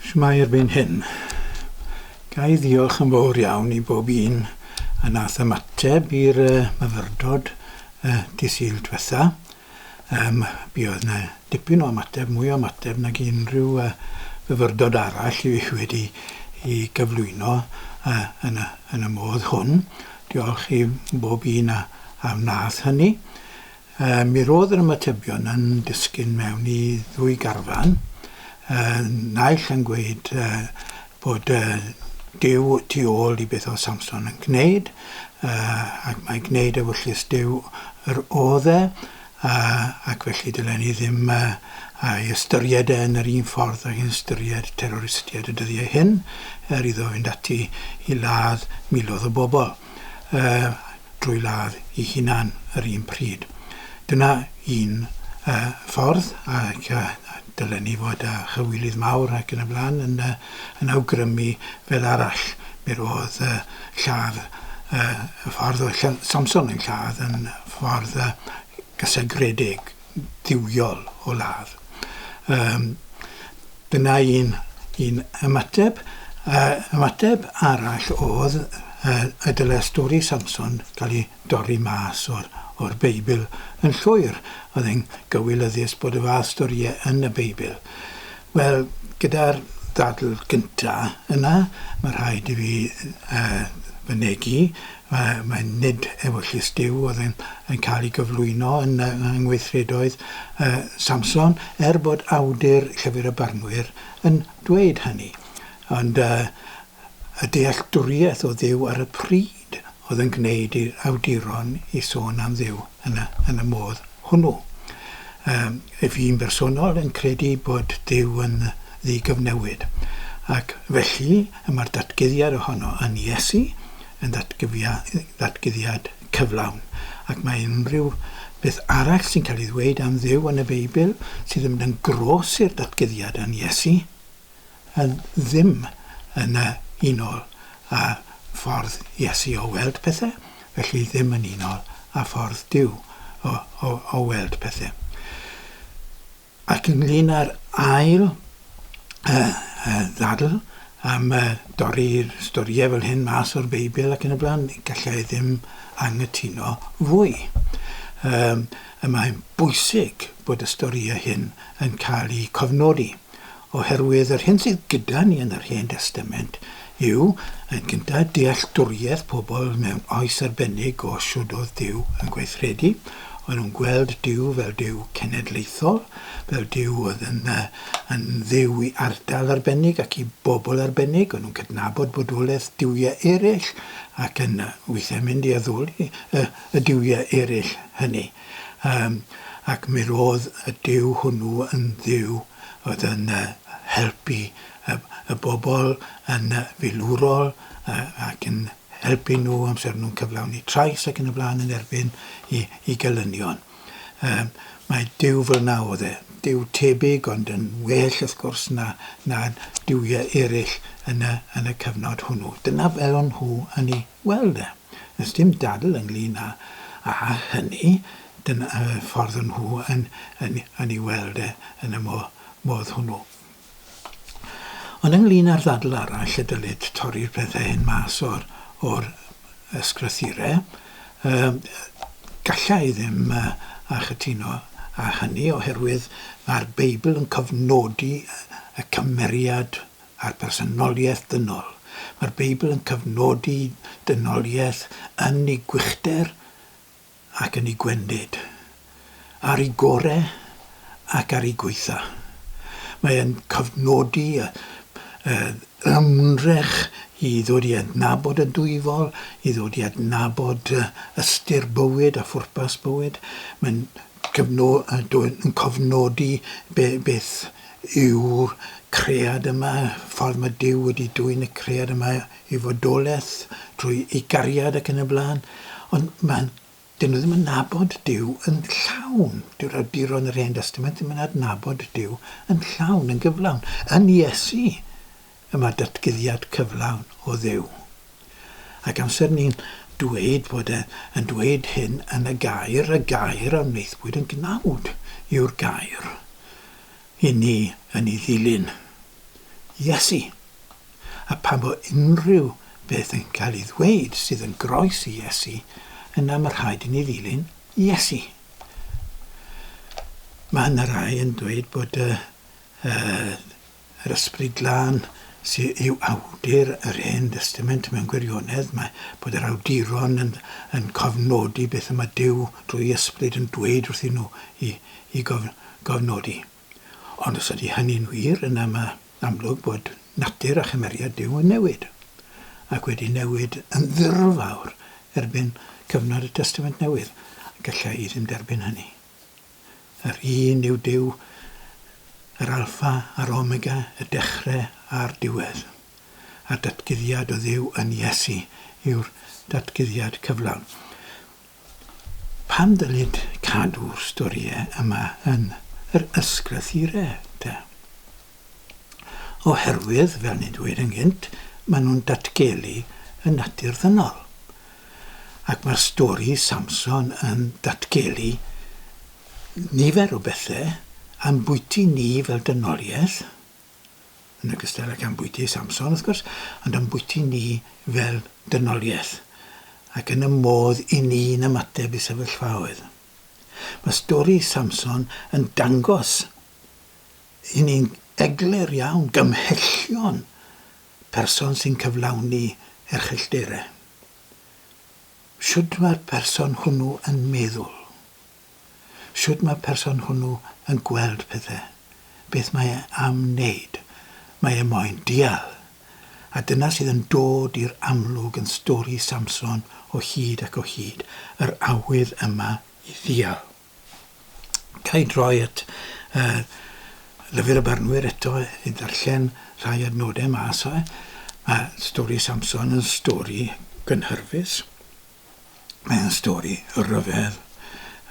Shmai erbyn hyn. Gai ddiolch yn fawr iawn I bob un a nath ymateb i'r myfyrdod dydd Sul diwetha. Buodd yna dipyn o ymateb, mwy o ymateb nag unrhyw myfyrdod arall I I gyflwyno yn y modd hwn. Diolch I bob un a wnaeth hynny. Mi roedd yr ymatebion yn disgyn mewn I ddwy garfan. Naill yn gweud bod Duw tu ôl I beth o Samson yn gwneud, ac mae gwneud ewyllus Duw yr oedd ac felly dylen ni ddim ei ystyried yn yr un ffordd ag ystyried terroristiaid y dyddiau hyn, iddo fynd ati I ladd miloedd o bobl drwy ladd I hunan yr un pryd. Dyna un ffordd ac dylen ni fod chywilydd mawr ac yn y blaen yn awgrymu fel arall. Mi roedd lladd, y ffordd o Samson yn lladd yn ffordd gysegredig, ddiwiol o ladd. Dyna un ymateb. Ymateb arall oedd y dyle stori Samson cael ei dorri mas o'r Beibl yn llwyr. Oedd e'n gywilyddus bod y fath storiau yn y Beibl. Wel, gyda'r ddadl gyntaf yna, mae rhaid I fi fynegu. Mae nid ewyllus Duw oedd yn cael ei gyflwyno yn Myfyrdod Samson, bod awdur llyfr y barnwyr yn dweud hynny. Ond y dealltwriaeth o Dduw ar y pryd oedd yn gwneud i'r awduron I sôn am Dduw yn y modd hwnnw. Fi'n bersonol yn credu bod Dduw yn ddigyfnewid. Ac felly mae'r datgyddiad ohono yn Iesu yn datgyddiad cyflawn. Ac mae unrhyw beth arall sy'n cael ei ddweud am Dduw yn y Beibl sydd yn mynd yn gros i'r datgyddiad yn Iesu yn ddim yn unol a ffordd Iesu o weld pethau, felly ddim yn unol a ffordd Duw o weld pethau. Ac ynglyn â'r ail ddadl am dorri'r storiau fel hyn mas o'r Beibl ac yn y blaen, gallai ddim anghytuno fwy. Mae'n bwysig bod y storiau hyn yn cael ei cofnodi, oherwydd yr hyn sydd gyda ni yn yr Hen Testament yw yn gyntaf dealltwriaeth pobl mewn oes arbennig o siwd oedd Duw yn gweithredu. O'n nhw'n gweld Duw fel Duw cenedlaethol, fel Duw oedd yn Dduw I ardal arbennig ac I bobl arbennig. O'n nhw'n cydnabod bodolaeth Duwiau eraill ac yn weithiau mynd I addoli y Duwiau eraill hynny. Ac mi roedd y Duw hwnnw yn Dduw oedd yn helpu y bobl yn filwrol ac yn helpu nhw amser nhw'n cyflawni trais ac yn y blaen yn erbyn I gelynion. Mae Duw fel na oedd Duw tebyg ond yn well wrth gwrs na Duwiau eraill yn y cyfnod hwnnw. Dyna fel o'n nhw yn ei weld Nes dim dadl ynglyn â hynny, dyna ffordd o'n nhw yn ei weld yn y modd hwnnw. Ond ynglyn â'r ddadl arall y dylid torri'r pethau hyn mas o'r ysgrythurau, gallai ddim a chytuno a hynny oherwydd mae'r Beibl yn cofnodi y cymeriad a'r personoliaeth dynol. Mae'r Beibl yn cofnodi dynoliaeth yn ei gwychder ac yn ei gwendid, ar ei gorau ac ar ei gweitha. Mae e'n cofnodi ymdrech I ddod I adnabod y dwyfol, I ddod I adnabod ystyr bywyd a phwrpas bywyd. Mae'n cofnodi beth yw'r cread yma, ffordd mae Duw wedi dwyn y cread yma I fodolaeth drwy ei gariad ac yn y blaen. Ond dyn nhw ddim yn nabod Duw yn llawn. Dyw'r awduron yr Hen Testament ddim yn adnabod Duw yn llawn, yn gyflawn. Yn Iesu mae'r datgyddiad cyflawn o Dduw. Ac amser ni'n dweud bod yn dweud hyn yn y gair am wneithbwyd yn gnawd yw'r gair. I ni yn ei ddilyn. Iesu. A pan bod unrhyw beth yn cael ei ddweud sydd yn groes i Iesu, yna mae rhaid i ni ddilyn Iesu. Mae yna rai yn dweud bod yr ysbryd glân sydd yw awdur yr Hen Testament mewn gwirionedd, mae bod yr awduron yn cofnodi beth yma Duw drwy ysbryd yn dweud wrthyn nhw i gofnodi. Ond os ydy hynny'n wir, yna mae amlwg bod natur a chymeriad Duw yn newid. Ac wedi newid yn ddirfawr erbyn cyfnod y Testament Newydd. Gallai i ddim derbyn hynny. Yr un yw Duw, yr alffa a'r omega, y dechrau a'r diwedd. A'r datguddiad o Dduw yn Iesu yw'r datguddiad cyflawn. Pam dylid cadw'r storiau yma yn yr ysgrythurau, te? Oherwydd, fel ni'n dweud yn gynt, maen nhw'n datgelu y natur ddynol. Ac mae'r stori Samson yn datgelu nifer o bethau am bwyty ni fel dynoliaeth, yn ogystal ac am bwyty Samson, wrth gwrs, ond am bwyty ni fel dynoliaeth, ac yn y modd i ni'n ymateb i sefyllfaoedd. Mae stori Samson yn dangos i ni'n eglur iawn, gymhellion person sy'n cyflawni erchyllderau. Siwd mae'r person hwnnw yn meddwl? Siwd mae'r person hwnnw yn gweld pethau? Beth mae e am wneud? Mae e moyn dial. A dyna sydd yn dod i'r amlwg yn stori Samson o hyd ac o hyd, yr awydd yma i ddial. Gai droi at Lyfr y Barnwyr eto i ddarllen rhai adnodau mas o. Mae stori Samson yn stori gynhyrfus. Mae'n stori ryfedd.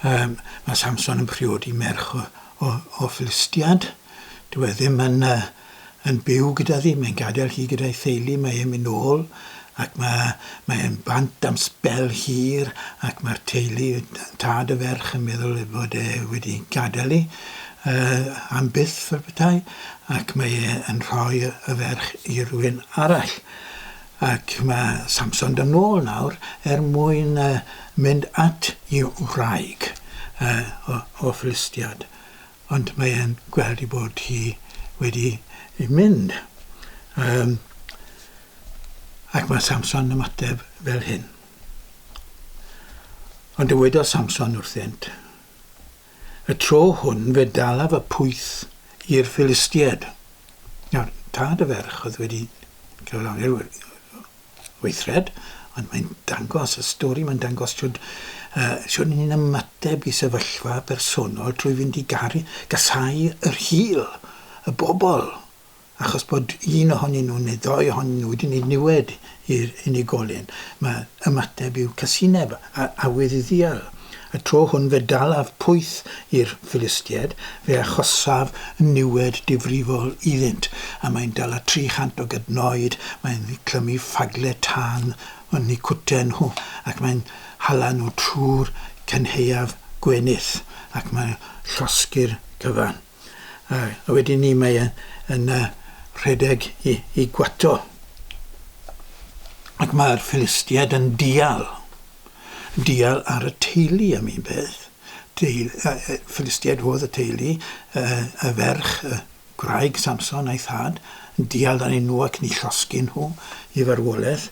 Mae Samson yn priodi merch o Philistiad. Dyw e ddim yn byw gyda ddi. Mae'n gadael hi gyda'i theulu. Mae e'n mynd nôl. Ac mae'n bant am sbel hir. Ac mae'r teulu, tad y ferch, yn meddwl bod e wedi gadael hi. Am byth fel bethau, ac mae e'n rhoi y ferch i rywun arall. Ac mae Samson yn ôl nawr mwyn mynd at i'w wraig o Philistiad. Ond mae e'n gweld i bod hi wedi mynd. Ac mae Samson yn ymateb fel hyn. Ond dywedodd Samson wrthynt, y tro hwn fe dalaf y pwyth i'r Philistiad. Nawr, tad y ferch oedd wedi cyflawni'r weithred, ond mae'n dangos, y stori mae'n dangos siwr ni'n ymateb i sefyllfa bersonol trwy fynd i gasau yr hil, y bobl. Achos bod un ohonyn nhw neu ddoi ohonyn nhw wedi gwneud niwed i'r unigolyn. Mae ymateb i'w casineb a awydd i ddial. Y tro hwn fe dalaf pwyth i'r Philistiad, fe achosaf niwed difrifol iddynt. A mae'n dala 300 o gydnoed, mae'n clymu ffaglau tan yn eu cwten nhw, ac mae'n hala nhw trwy'r cynheuaf gwenydd, ac mae'n llosgu'r cyfan. A wedyn ni mae yn rhedeg i gwato. Ac mae'r Philistiad yn dial ar y teulu am un beth. Philistiad oedd y teulu, y ferch, y gwraig Samson a'i thad, yn dial dan nhw ac yn ei llosgu nhw i farwolaeth.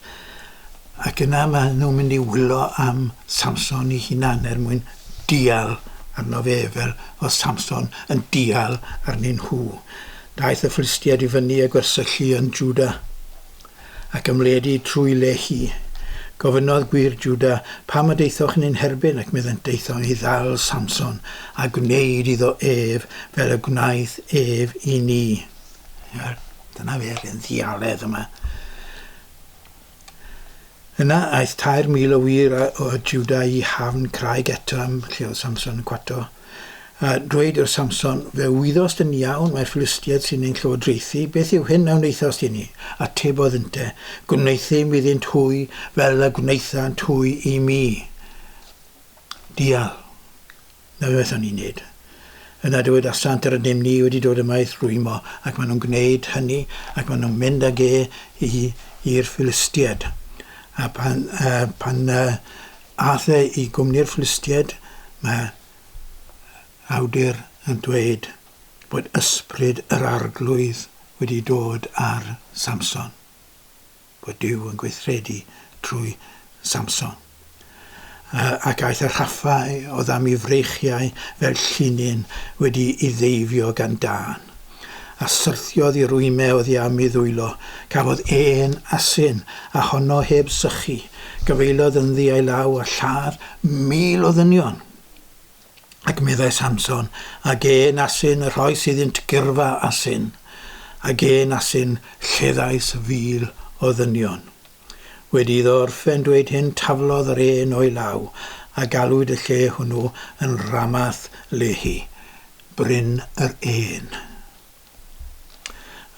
Ac yna maen nhw'n mynd i wylo am Samson ei hunan mwyn dial arno fe fel o Samson yn dial arnyn nhw. Daeth y Philistiad i fyny a gwersyllu yn Juda ac ymledu trwy lehi. Gofynodd gwir Juda, pam y deithoch yn ein herbyn ac meddyn deitho'n i ddal Samson a gwneud iddo ef fel y gwnaeth ef i ni. Dyna fe'r yn ddialedd yma. Yna aeth 3,000 o wir o Juda i hafn craig eto am lle oedd Samson yn cwato. Dweud o'r Samson, fe wyddost yn iawn mae'r Philistiad sy'n ein llywodraethu, beth yw hyn a wneithost i ni? A tebodd ynte, gwneithim iddynt hwy fel y gwneithant hwy i mi. Dial. Na beth o'n i'n neud. Yna dweud asant yr ydym ni wedi dod yma i thrwymo, ac maen nhw'n gwneud hynny, ac maen nhw'n mynd ag i'r Philistiaid. A pan ath i gwmni'r Philistiaid, mae awdur yn dweud bod ysbryd yr arglwydd wedi dod ar Samson. Bod Duw yn gweithredu trwy Samson. Ac aeth y rhaffau o ddam i freichiau fel llinyn wedi I ddeifio gan dan. A syrthiodd I rwymau oddi am I ddwylo. Cafodd asyn a honno heb sychu. Gyfeilodd yn ddi ei law a lladd 1000 o ddynion. Ac meddai Samson, ac asyn y rhoi sydd yn gyrfa asyn. Ac asyn lleddais 1000 o ddynion. Wedi iddo orffen dweud hyn taflodd yr o'i law a galwyd y lle hwnnw yn Ramath Lehi, Bryn yr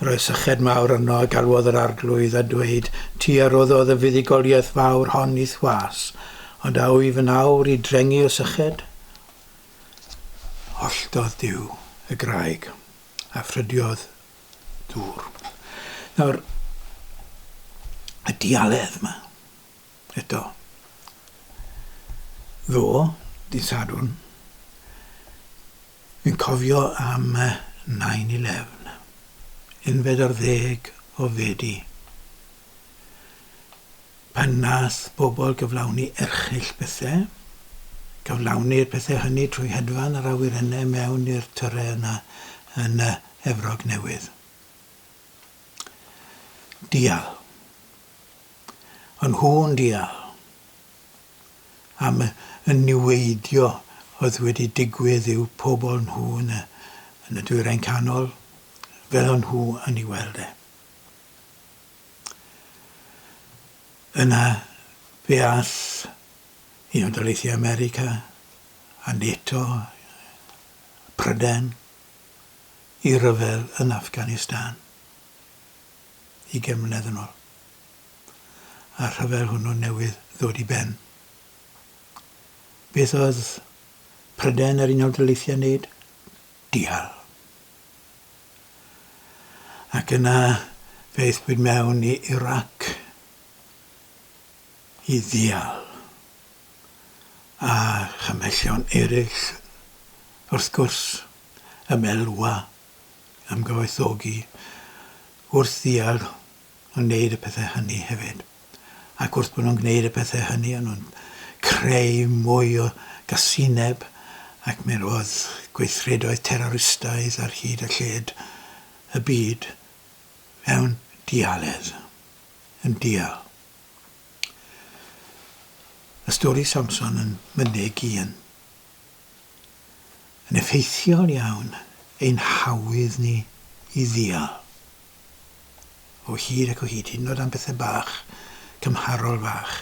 Roedd syched mawr yno a galwodd yr arglwydd a dweud ti arroddodd y fuddigoliaeth fawr hon I thwas, ond a wyf yn awr I drengu o syched? Holltodd Duw y graig a ffrydiodd dŵr. Nawr, y dialedd yma, eto, ddo, di Sadwrn, fi'n cofio am 9/11, unfed ar 10 o Medi, pan nath bobl gyflawni erchill bethau, gyflawni'r pethau hynny trwy hedfan yr awyrennau mewn i'r tyrau yna yn Efrog Newydd. Dial. Ond hwn dial am y niweidio oedd wedi digwydd i'w pobl nhw yn y dwyrain canol fel o'n nhw yn ei weld e. Yna fe ath Unol Daleithiau America a NATO, Prydain, I ryfel yn Afghanistan 20 mlynedd yn ôl. A rhyfel hwnnw newydd ddod I ben. Beth oedd Prydain yr Unol Daleithiau'n wneud? Dial. Ac yna fe eithbwyd mewn I Irac I ddial. A chymellion eraill, wrth gwrs, y melwa am gyfoethogi wrth ddial yn wneud y pethau hynny hefyd. Ac wrth bod nhw'n gwneud y pethau hynny, nhw'n creu mwy o gasineb ac mi roedd gweithredoedd terroristaidd ar hyd a lled y byd mewn dialedd, yn dial. Y stori Samson yn mynig un. Yn effeithiol iawn ein hawydd ni I ddial. O hyd ac o hyd, hyd yn oed am bethau bach, cymharol fach,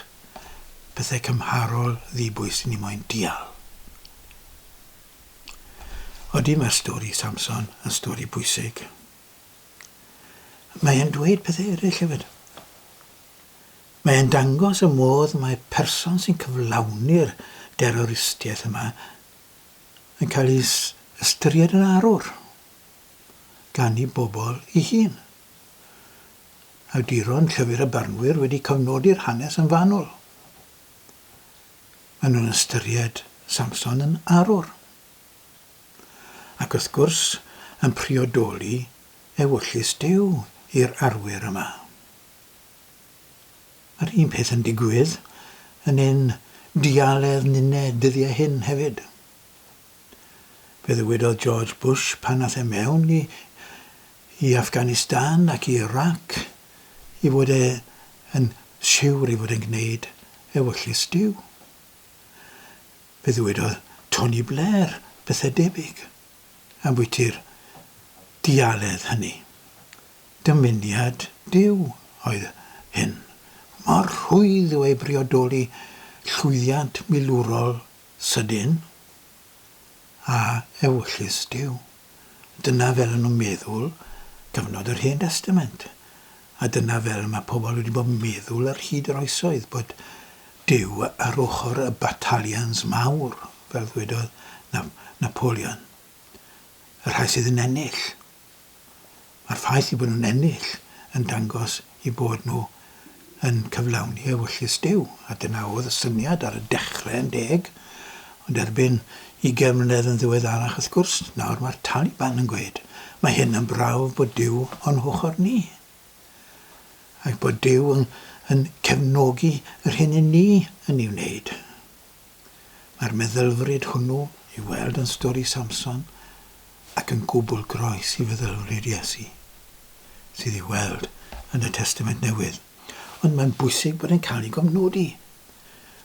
pethau cymharol ddibwys ni moyn dial. Odi mae'r stori Samson yn stori bwysig. Mae e'n dweud pethau eraill hefyd. Mae e'n dangos y modd mae person sy'n cyflawni'r terroristiaeth yma yn cael ei ystyried yn arwr gan I bobl I hun. Awduron llyfr y barnwyr wedi cofnodi'r hanes yn fanwl. Maen nhw'n ystyried Samson yn arwr. Ac wrth gwrs yn priodoli ewyllus Duw i'r arwyr yma. Mae'r un peth yn digwydd yn un dialedd nuned dyddiau hyn hefyd. Fe ddywedodd George Bush pan nath mewn I Afghanistan ac I Irac I fod yn siwr I fod yn gwneud ewyllus Duw. Fe ddywedodd Tony Blair bethau debyg am bwyty'r dialedd hynny. Dymuniad Duw oedd hyn. Mor rhwydd yw ei briodoli llwyddiant milwrol sydyn a ewyllus Duw. Dyna fel nhw'n meddwl gyfnod yr Hen Testament. A dyna fel mae pobl wedi bod yn meddwl ar hyd yr oesoedd bod Duw ar ochr y batalions mawr, fel ddwedodd Napoleon. y rhai sydd yn ennill. Mae'r ffaith i bod nhw'n ennill yn dangos i bod nhw yn cyflawni ewyllus Duw. A dyna oedd y syniad ar y dechrau yn 10, ond erbyn 20 mlynedd yn ddiweddarach wrth gwrs, nawr mae'r Taliban yn gweud, mae hyn yn brawf bod Duw o'n ochr ni. Ac bod Duw yn cefnogi yr hyn i ni yn ei wneud. Mae'r meddylfryd hwnnw i weld yn stori Samson ac yn gwbl groes i feddylfryd Iesu sydd i weld yn y Testament Newydd. Ond mae'n bwysig bod e'n cael ei gofnodi.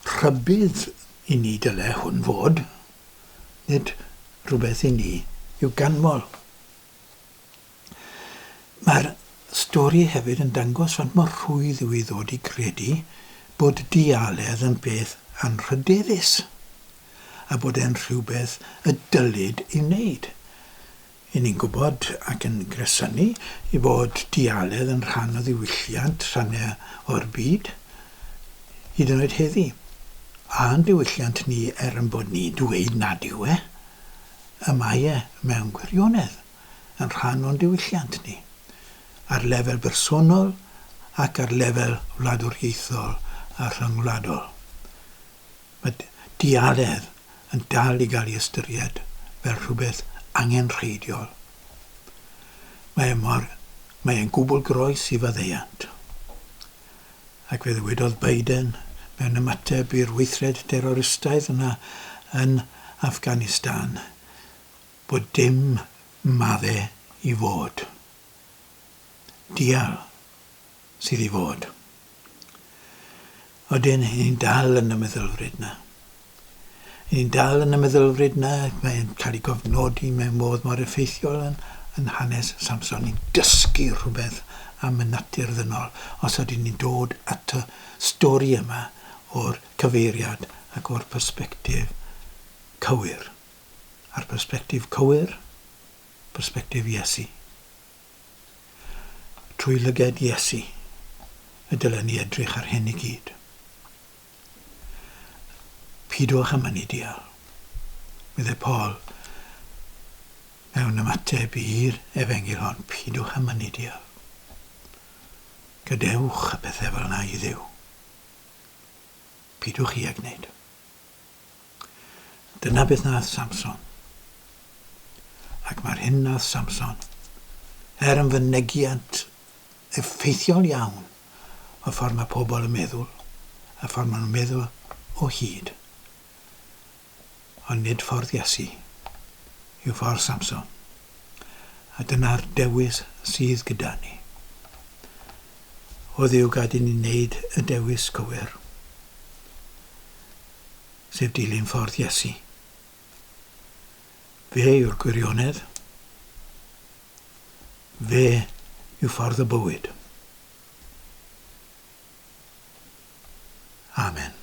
Rhybydd i ni dyle hwn fod, nid rhywbeth i ni yw ganmol. Mae'r stori hefyd yn dangos fan mor rhwydd yw i ddod i credu bod dialedd yn beth anrhydeddus a bod e'n rhywbeth y dylid i wneud. I ni'n gwybod ac yn gresynu i bod dialedd yn rhan o ddiwylliant rhannau o'r byd, hyd yn oed heddi. A'n diwylliant ni yn bod ni dweud nad yw e, y mae e mewn gwirionedd yn rhan o'n diwylliant ni, ar lefel bersonol ac ar lefel wladwriaethol a rhyngwladol. Mae dialedd yn dal i gael ei ystyried fel rhywbeth angenrheidiol. Mae e'n gwbl groes i faddeuant. Ac fe ddywedodd Biden mewn ymateb i'r weithred terroristaidd yna yn Afghanistan bod dim maddau i fod. Dial sydd i fod. Oedden ni'n dal yn y meddylfryd yna. Ni'n dal yn y meddylfryd yna, mae'n cael ei gofnodi mewn modd mor effeithiol yn hanes Samson. Ni'n dysgu rhywbeth am y natur ddynol os ydyn ni'n dod at y stori yma o'r cyfeiriad ac o'r perspektif cywir. A'r perspektif cywir, perspektif Iesu. Trwy lyged Iesu y dylen ni edrych ar hyn i gyd. Pidwch am hynny dial. Medde Paul mewn ymateb i'r efengil hon, pidwch am hynny dial. Gadewch y bethau fel yna i Dduw. Pidwch chi a gwneud. Dyna beth nath Samson. Ac mae'r hyn nath Samson yn fynegiant effeithiol iawn o ffordd mae pobl yn meddwl, a ffordd maen nhw'n meddwl o hyd. Ond nid ffordd Iesu yw ffordd Samson. A dyna'r dewis sydd gyda ni. O Dduw gad i ni wneud y dewis cywir, sef dilyn ffordd Iesu. Fe yw'r gwirionedd. Fe yw ffordd y bywyd. Amen.